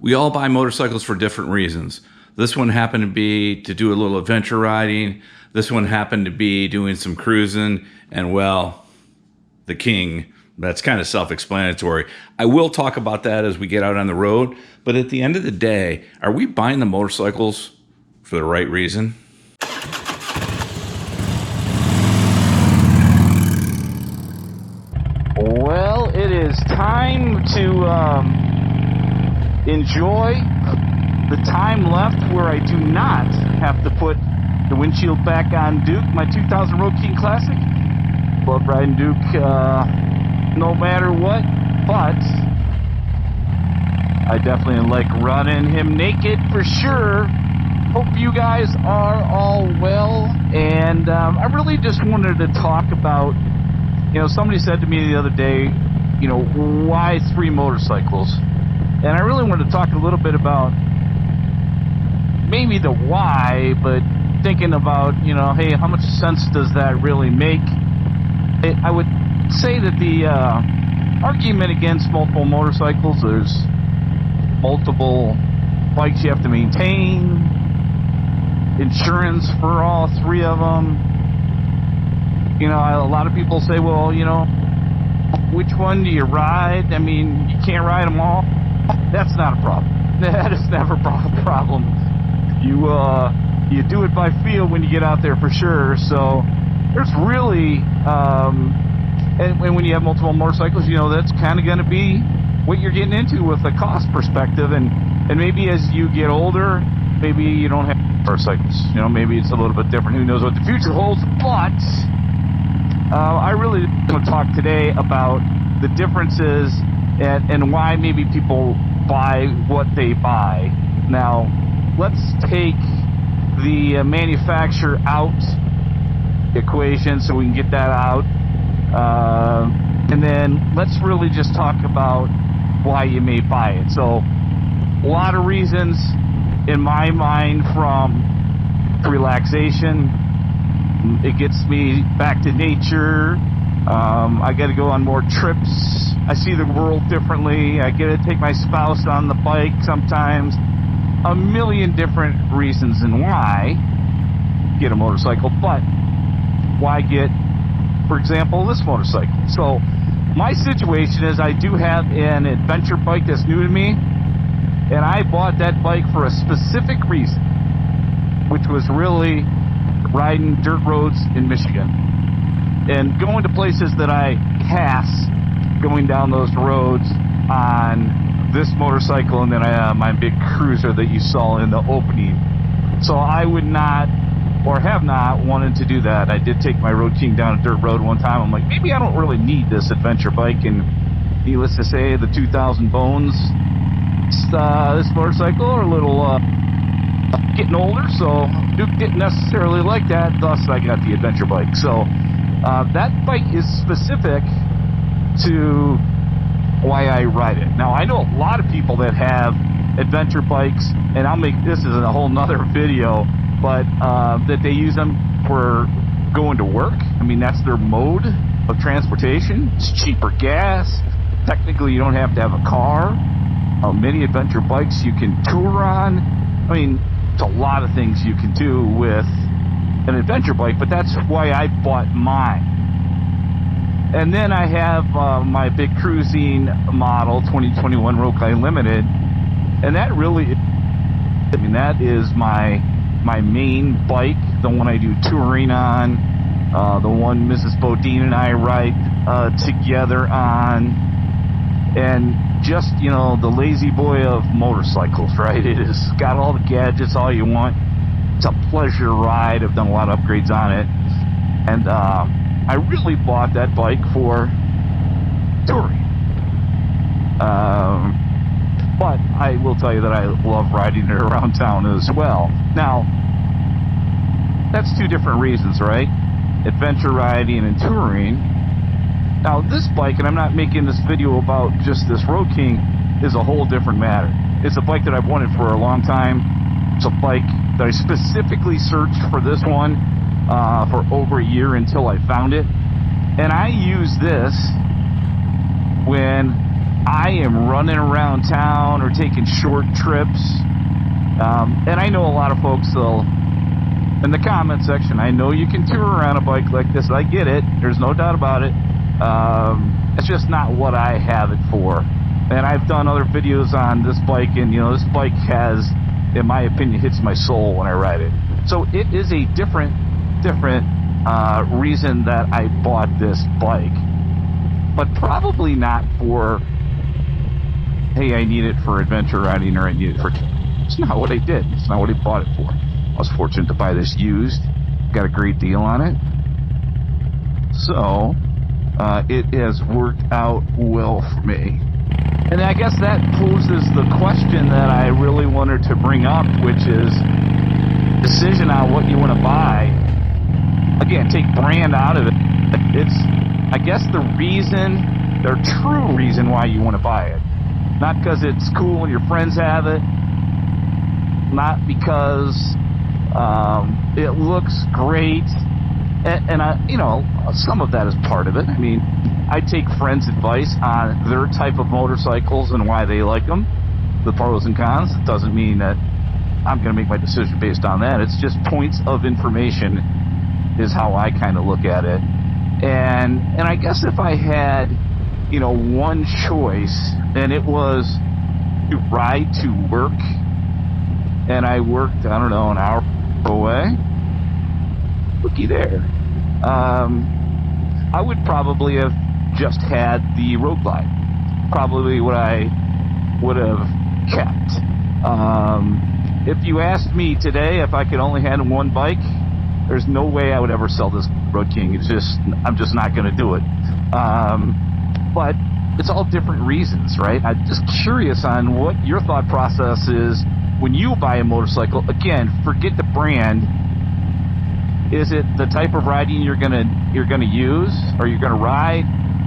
We all buy motorcycles for different reasons. This one happened to be to do a little adventure riding. This one happened to be doing some cruising. And well, the king, that's kind of self-explanatory. I will talk about that as we get out on the road. But at the end of the day, are we buying the motorcycles for the right reason? Well, it is time to enjoy the time left where I do not have to put the windshield back on Duke, my 2000 Road King Classic. Love riding Duke no matter what, but I definitely like running him naked for sure. Hope you guys are all well, and I really just wanted to talk about, somebody said to me the other day, why 3 motorcycles? And I really wanted to talk a little bit about maybe the why, but thinking about, hey, how much sense does that really make? I would say that the argument against multiple motorcycles, there's multiple bikes you have to maintain, insurance for all 3 of them. A lot of people say, well, which one do you ride? I mean, you can't ride them all. That's not a problem. That is never a problem. You do it by feel when you get out there for sure. So there's really, and when you have multiple motorcycles, that's kind of going to be what you're getting into with a cost perspective. And maybe as you get older, maybe you don't have motorcycles. Maybe it's a little bit different. Who knows what the future holds? But I really want to talk today about the differences and why maybe people buy what they buy. Now, let's take the manufacturer out equation so we can get that out. And then let's really just talk about why you may buy it. So, a lot of reasons in my mind, from relaxation. It gets me back to nature. I got to go on more trips. I see the world differently. I get to take my spouse on the bike sometimes. A million different reasons and why get a motorcycle, but why get, for example, this motorcycle? So my situation is I do have an adventure bike that's new to me, and I bought that bike for a specific reason, which was really riding dirt roads in Michigan and going to places that I pass going down those roads on this motorcycle, and then I have my big cruiser that you saw in the opening. So I would not, or have not, wanted to do that. I did take my Road King down a dirt road one time. I'm like, maybe I don't really need this adventure bike, and needless to say, the 2000 Bones, this motorcycle are a little getting older, so Duke didn't necessarily like that, thus I got the adventure bike. So that bike is specific to why I ride it. Now, I know a lot of people that have adventure bikes, and I'll make this as a whole nother video, but that they use them for going to work. I mean, that's their mode of transportation. It's cheaper gas. Technically, you don't have to have a car. Many adventure bikes you can tour on. I mean, it's a lot of things you can do with an adventure bike, but that's why I bought mine. And then I have my big cruising model, 2021 Road King Limited, and that really, that is my main bike, the one I do touring on, the one Mrs. BoDean and I ride together on, and just, the lazy boy of motorcycles, right? It has got all the gadgets, all you want. It's a pleasure ride. I've done a lot of upgrades on it, and I really bought that bike for touring. But I will tell you that I love riding it around town as well. Now, that's 2 different reasons, right? Adventure riding and touring. Now, this bike, and I'm not making this video about just this Road King, is a whole different matter. It's a bike that I've wanted for a long time. It's a bike that I specifically searched for this one for over a year until I found it. And I use this when I am running around town or taking short trips. And I know a lot of folks will, in the comment section, I know you can tour around a bike like this. I get it. There's no doubt about it. It's just not what I have it for. And I've done other videos on this bike, and this bike has, in my opinion, hits my soul when I ride it. So it is a different reason that I bought this bike, but probably not for, hey, I need it for adventure riding, or I need it for. It's not what I did. It's not what I bought it for. I was fortunate to buy this used. Got a great deal on it. So it has worked out well for me. And I guess that poses the question that I really wanted to bring up, which is decision on what you want to buy. Again, take brand out of it. It's, I guess, the true reason why you want to buy it. Not because it's cool and your friends have it. Not because it looks great. And some of that is part of it. I mean, I take friends' advice on their type of motorcycles and why they like them, the pros and cons. It doesn't mean that I'm going to make my decision based on that. It's just points of information is how I kind of look at it. And I guess if I had, one choice, and it was to ride to work, and I worked, I don't know, an hour away, looky there, I would probably have just had the Road Glide. Probably what I would have kept. If you asked me today if I could only have one bike, there's no way I would ever sell this Road King. I'm just not going to do it. But it's all different reasons, right? I'm just curious on what your thought process is when you buy a motorcycle. Again, forget the brand. Is it the type of riding you're gonna use, or you're gonna ride?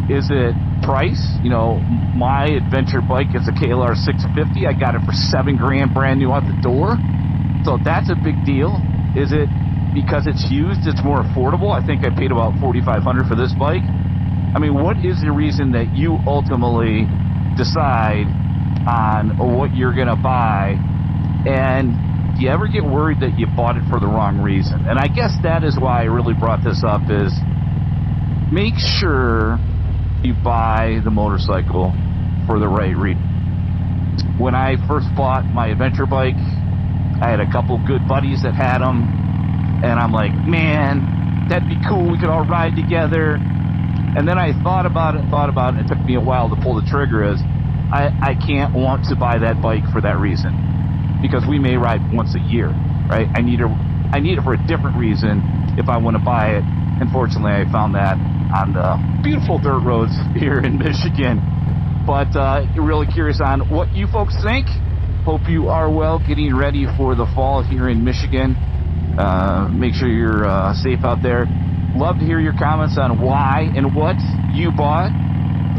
Is it price? My adventure bike is a KLR 650. I got it for $7,000 brand new out the door. So that's a big deal. Is it because it's used, it's more affordable? I think I paid about $4,500 for this bike. I mean, what is the reason that you ultimately decide on what you're gonna buy? And do you ever get worried that you bought it for the wrong reason? And I guess that is why I really brought this up, is make sure you buy the motorcycle for the right reason. When I first bought my adventure bike, I had a couple good buddies that had them, and I'm like, man, that'd be cool, we could all ride together. And then I thought about it, and it took me a while to pull the trigger. I can't want to buy that bike for that reason, because we may ride once a year, right? I need it for a different reason if I want to buy it. Unfortunately, I found that on the beautiful dirt roads here in Michigan. But really curious on what you folks think. Hope you are well, getting ready for the fall here in Michigan. Make sure you're safe out there. Love to hear your comments on why and what you bought,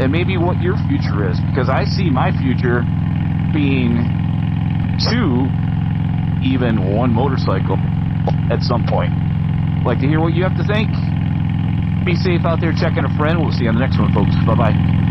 and maybe what your future is, because I see my future being 2, even 1 motorcycle at some point. Like to hear what you have to think. Be safe out there, checking a friend. We'll see you on the next one, folks. Bye-bye.